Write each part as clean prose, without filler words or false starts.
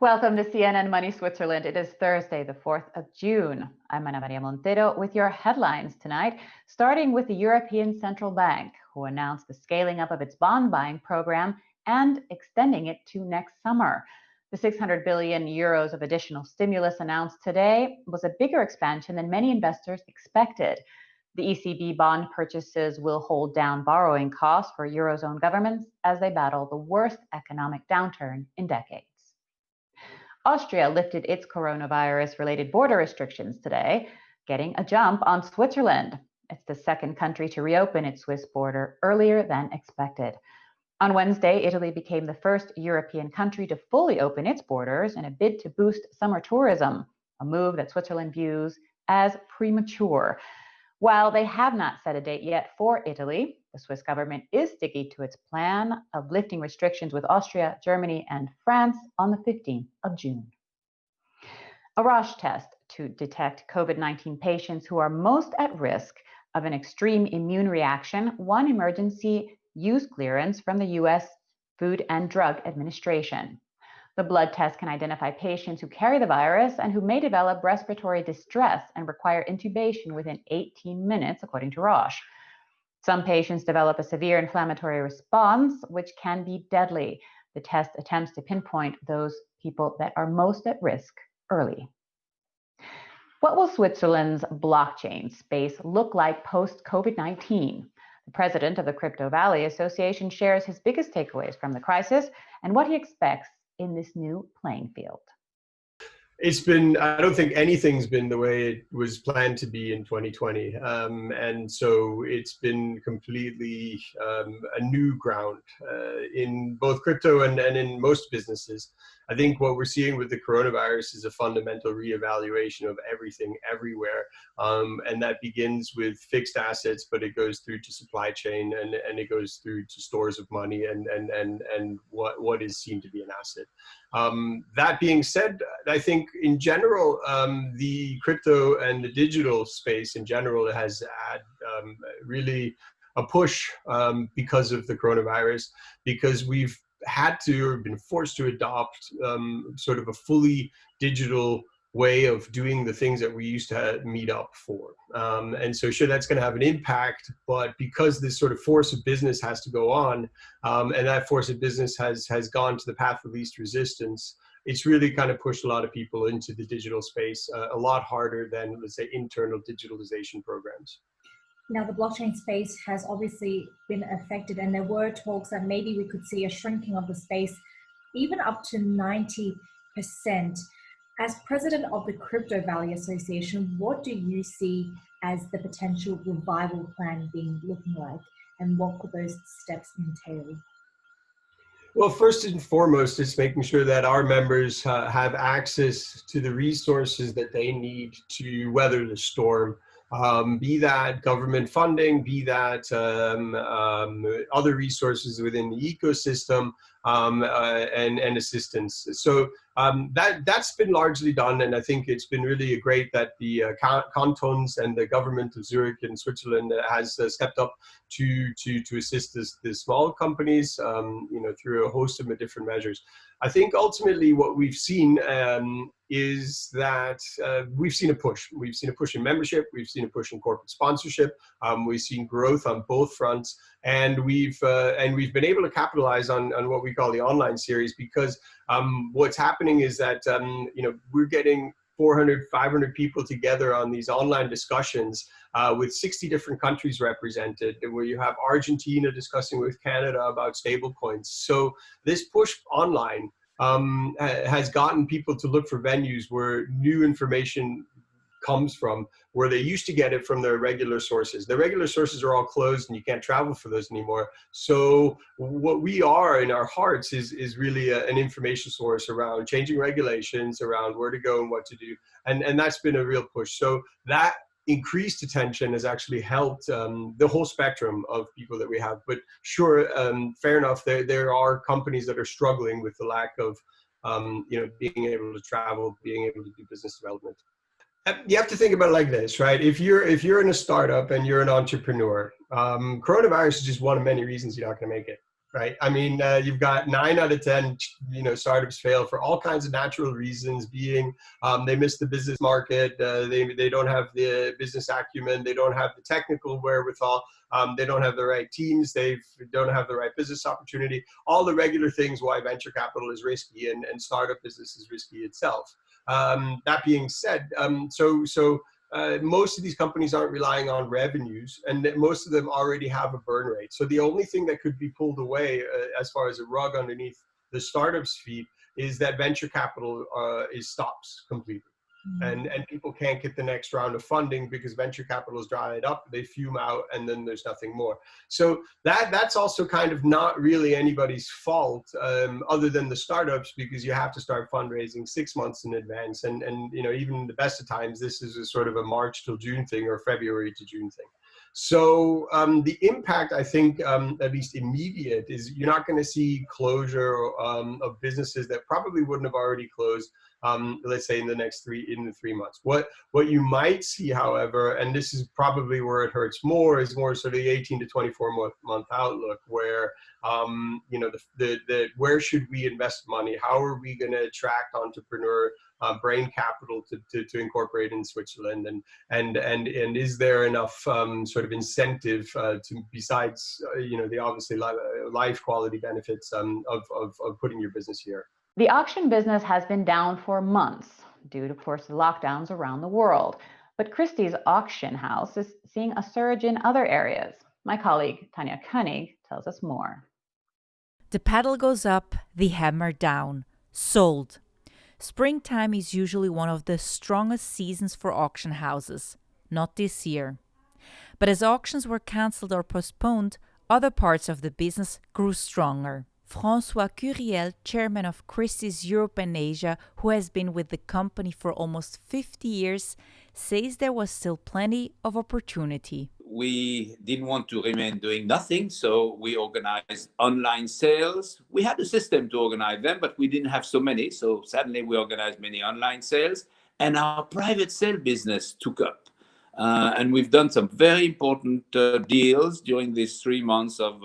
Welcome to CNN Money Switzerland. It is Thursday, the 4th of June. I'm Ana Maria Montero with your headlines tonight, starting with the European Central Bank, who announced the scaling up of its bond buying program and extending it to next summer. The 600 billion euros of additional stimulus announced today was a bigger expansion than many investors expected. The ECB bond purchases will hold down borrowing costs for eurozone governments as they battle the worst economic downturn in decades. Austria lifted its coronavirus-related border restrictions today, getting a jump on Switzerland. It's the second country to reopen its Swiss border earlier than expected. On Wednesday, Italy became the first European country to fully open its borders in a bid to boost summer tourism, a move that Switzerland views as premature. While they have not set a date yet for Italy, the Swiss government is sticking to its plan of lifting restrictions with Austria, Germany, and France on the 15th of June. A Roche test to detect COVID-19 patients who are most at risk of an extreme immune reaction won emergency use clearance from the U.S. Food and Drug Administration. The blood test can identify patients who carry the virus and who may develop respiratory distress and require intubation within 18 minutes, according to Roche. Some patients develop a severe inflammatory response, which can be deadly. The test attempts to pinpoint those people that are most at risk early. What will Switzerland's blockchain space look like post-COVID-19? The president of the Crypto Valley Association shares his biggest takeaways from the crisis and what he expects in this new playing field. I don't think anything's been the way it was planned to be in 2020. And so it's been completely a new ground in both crypto and in most businesses. I think what we're seeing with the coronavirus is a fundamental reevaluation of everything everywhere. And that begins with fixed assets, but it goes through to supply chain and it goes through to stores of money and what is seen to be an asset. That being said, I think in general, the crypto and the digital space in general has had really a push because of the coronavirus, because we've had to or been forced to adopt sort of a fully digital way of doing the things that we used to meet up for. And so sure, that's going to have an impact, but because this sort of force of business has to go on, and that force of business has gone to the path of least resistance, it's really kind of pushed a lot of people into the digital space a lot harder than, let's say, internal digitalization programs. Now, the blockchain space has obviously been affected, and there were talks that maybe we could see a shrinking of the space, even up to 90%. As president of the Crypto Valley Association, what do you see as the potential revival plan looking like, and what could those steps entail? Well, first and foremost, it's making sure that our members have access to the resources that they need to weather the storm. Be that government funding, be that other resources within the ecosystem, and assistance. So that's been largely done, and I think it's been really great that the cantons and the government of Zurich and Switzerland has stepped up to assist the small companies, through a host of different measures. I think ultimately what we've seen is that we've seen a push. We've seen a push in membership. We've seen a push in corporate sponsorship. We've seen growth on both fronts, and we've been able to capitalize on what we call the online series, because what's happening is that we're getting 400, 500 people together on these online discussions with 60 different countries represented, where you have Argentina discussing with Canada about stablecoins. So this push online has gotten people to look for venues where new information comes from, where they used to get it from their regular sources. The regular sources are all closed and you can't travel for those anymore. So what we are in our hearts is really an information source around changing regulations, around where to go and what to do. And that's been a real push. So that increased attention has actually helped the whole spectrum of people that we have. But sure, fair enough, there are companies that are struggling with the lack of being able to travel, being able to do business development. You have to think about it like this, right? If you're in a startup and you're an entrepreneur, coronavirus is just one of many reasons you're not going to make it. right? I mean, you've got 9 out of 10, startups fail for all kinds of natural reasons, being they miss the business market, they don't have the business acumen, they don't have the technical wherewithal, they don't have the right teams, they don't have the right business opportunity, all the regular things why venture capital is risky and startup business is risky itself. That being said, most of these companies aren't relying on revenues, and most of them already have a burn rate. So the only thing that could be pulled away as far as a rug underneath the startup's feet is that venture capital stops completely. And people can't get the next round of funding because venture capital is dried up, they fume out, and then there's nothing more. So that's also kind of not really anybody's fault other than the startups, because you have to start fundraising 6 months in advance. And even in the best of times, this is a sort of a March till June thing or February to June thing. So the impact, I think, at least immediate, is you're not going to see closure of businesses that probably wouldn't have already closed, let's say in the 3 months. What you might see, however, and this is probably where it hurts more, is more sort of the 18 to 24 month outlook, where where should we invest money? How are we going to attract entrepreneur brain capital to incorporate in Switzerland, and is there enough sort of incentive to, besides the obviously life quality benefits of putting your business here? The auction business has been down for months due to, of course, the lockdowns around the world. But Christie's auction house is seeing a surge in other areas. My colleague Tanya Koenig tells us more. The paddle goes up, the hammer down. Sold. Springtime is usually one of the strongest seasons for auction houses. Not this year. But as auctions were cancelled or postponed, other parts of the business grew stronger. François Curiel, chairman of Christie's Europe and Asia, who has been with the company for almost 50 years, says there was still plenty of opportunity. We didn't want to remain doing nothing, so we organized online sales. We had a system to organize them, but we didn't have so many, so suddenly we organized many online sales, and our private sale business took up. And we've done some very important deals during these 3 months of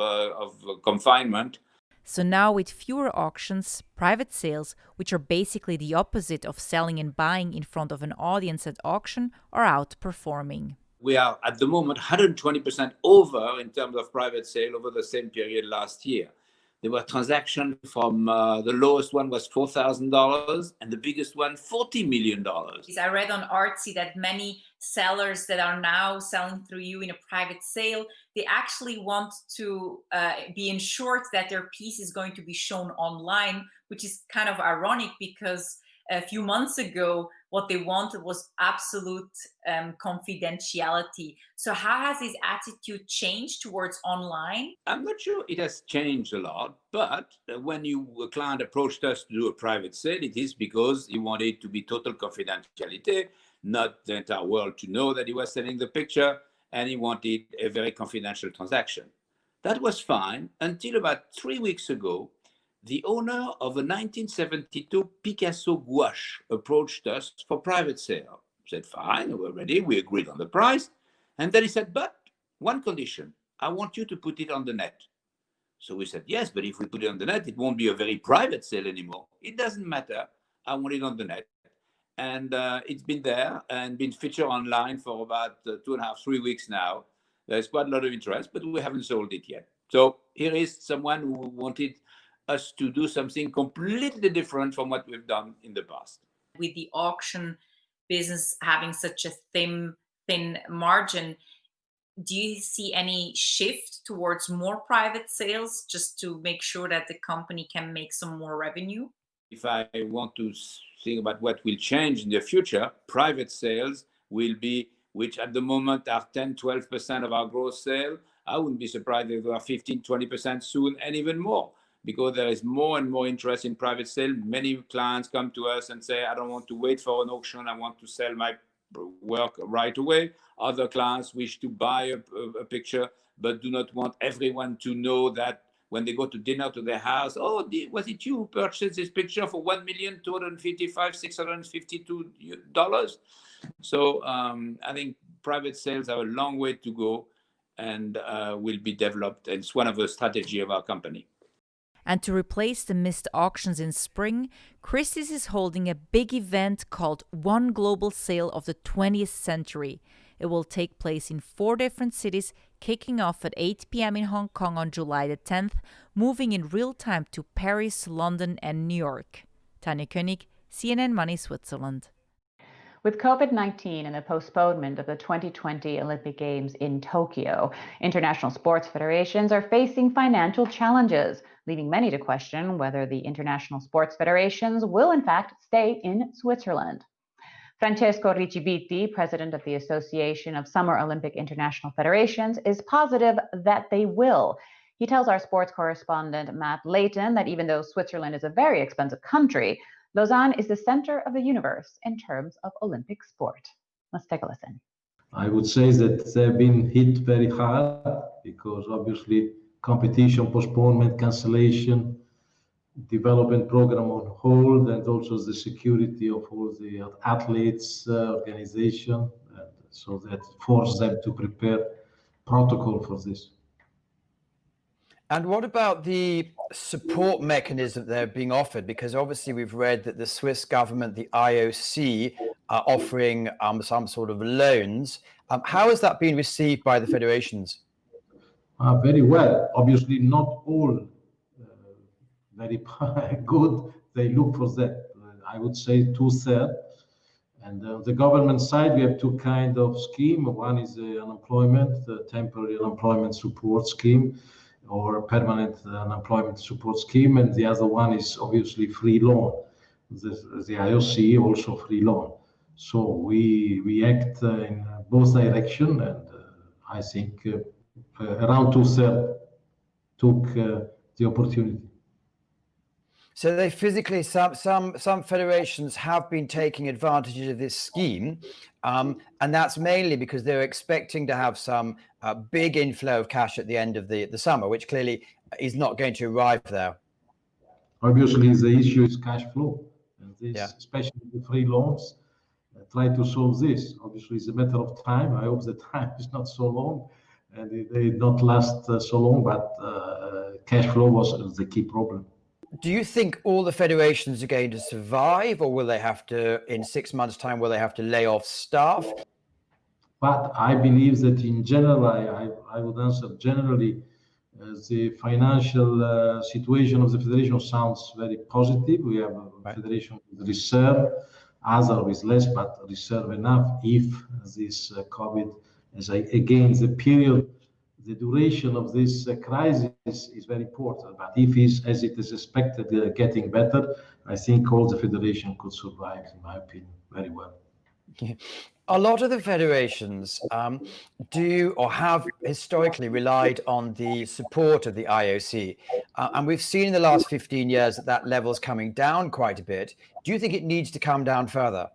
confinement. So now with fewer auctions, private sales, which are basically the opposite of selling and buying in front of an audience at auction, are outperforming. We are at the moment 120% over in terms of private sale over the same period last year. There were transactions from the lowest one was $4,000 and the biggest one $40 million. I read on Artsy that many sellers that are now selling through you in a private sale, they actually want to be ensured that their piece is going to be shown online, which is kind of ironic because a few months ago, what they wanted was absolute confidentiality. So how has this attitude changed towards online? I'm not sure it has changed a lot, but when a client approached us to do a private sale, it is because he wanted to be total confidentiality, not the entire world to know that he was selling the picture, and he wanted a very confidential transaction. That was fine until about 3 weeks ago. The owner of a 1972 Picasso gouache approached us for private sale. We said, fine, we're ready. We agreed on the price. And then he said, but one condition, I want you to put it on the net. So we said, yes, but if we put it on the net, it won't be a very private sale anymore. It doesn't matter. I want it on the net. And it's been there and been featured online for about 2.5, 3 weeks now. There's quite a lot of interest, but we haven't sold it yet. So here is someone who wanted us to do something completely different from what we've done in the past. With the auction business having such a thin margin, do you see any shift towards more private sales just to make sure that the company can make some more revenue? If I want to think about what will change in the future, private sales will be, which at the moment are 10-12% of our gross sale. I wouldn't be surprised if they are 15-20% soon and even more, because there is more and more interest in private sale. Many clients come to us and say, I don't want to wait for an auction. I want to sell my work right away. Other clients wish to buy a picture, but do not want everyone to know that when they go to dinner to their house, oh, was it you who purchased this picture for $1,255,652? So I think private sales have a long way to go and will be developed. It's one of the strategy of our company. And to replace the missed auctions in spring, Christie's is holding a big event called One Global Sale of the 20th Century. It will take place in 4 different cities, kicking off at 8 p.m. in Hong Kong on July the 10th, moving in real time to Paris, London, and New York. Tanja König, CNN Money, Switzerland. With COVID-19 and the postponement of the 2020 Olympic Games in Tokyo, international sports federations are facing financial challenges, leaving many to question whether the international sports federations will in fact stay in Switzerland. Francesco Ricci-Bitti, president of the Association of Summer Olympic International Federations, is positive that they will. He tells our sports correspondent Matt Layton that even though Switzerland is a very expensive country, Lausanne is the center of the universe in terms of Olympic sport. Let's take a listen. I would say that they've been hit very hard because obviously competition postponement, cancellation, development program on hold, and also the security of all the athletes, organization, and so that forced them to prepare protocol for this. And what about the support mechanism they're being offered? Because obviously we've read that the Swiss government, the IOC, are offering some sort of loans. How has that been received by the federations? Very well. Obviously not all very good. They look for that. I would say 2/3. And on the government side, we have 2 kinds of scheme. One is the unemployment, the temporary unemployment support scheme, or permanent unemployment support scheme, and the other one is obviously free loan. The IOC also free loan. So we act in both directions, and I think around 2/3 took the opportunity. So they physically, some federations have been taking advantage of this scheme, and that's mainly because they're expecting to have some big inflow of cash at the end of the summer, which clearly is not going to arrive there. Obviously, the issue is cash flow, and this, especially the free loans, try to solve this. Obviously, it's a matter of time. I hope the time is not so long, and they not last so long, but cash flow was the key problem. Do you think all the federations are going to survive, or will they have to, in 6 months' time, will they have to lay off staff? But I believe that in general, I would answer generally, the financial situation of the federation sounds very positive. We have a federation with reserve, other with less, but reserve enough if this COVID, again, the period, the duration of this crisis is very important. But if it's, as it is expected, getting better, I think all the federation could survive, in my opinion, very well. A lot of the federations do or have historically relied on the support of the IOC. And we've seen in the last 15 years that level is coming down quite a bit. Do you think it needs to come down further?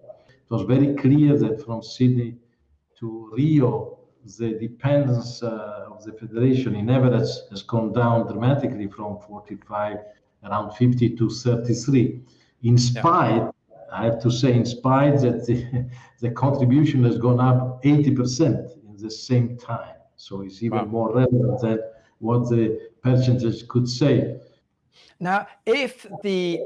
It was very clear that from Sydney to Rio, the dependence of the federation in average has gone down dramatically from 45, around 50 to 33. In spite, I have to say, in spite that the contribution has gone up 80% in the same time. So it's even more relevant than what the percentage could say. Now, if the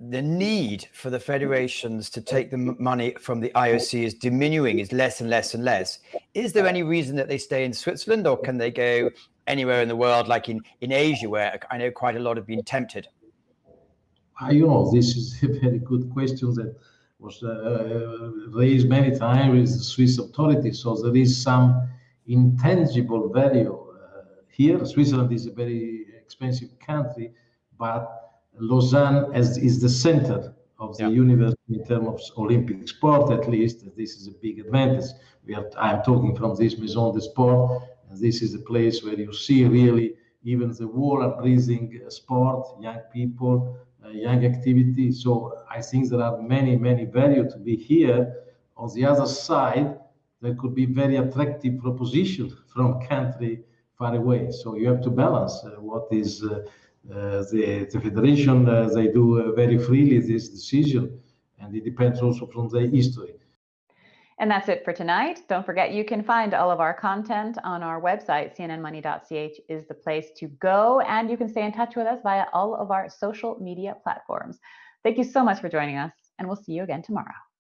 need for the federations to take the money from the IOC is diminishing, is less and less and less, is there any reason that they stay in Switzerland, or can they go anywhere in the world, like in Asia, where I know quite a lot have been tempted? This is a very good question that was raised many times with the Swiss authorities. So there is some intangible value here. Switzerland is a very expensive country, but Lausanne is the center of the universe in terms of Olympic sport, at least. This is a big advantage. I'm talking from this Maison de Sport, and this is a place where you see really even the world are breathing sport, young people, young activity. So I think there are many, many value to be here. On the other side, there could be very attractive proposition from country far away. So you have to balance what is the federation, they do very freely this decision, and it depends also from their history. And that's it for tonight. Don't forget, you can find all of our content on our website. cnnmoney.ch is the place to go, and you can stay in touch with us via all of our social media platforms. Thank you so much for joining us, and we'll see you again tomorrow.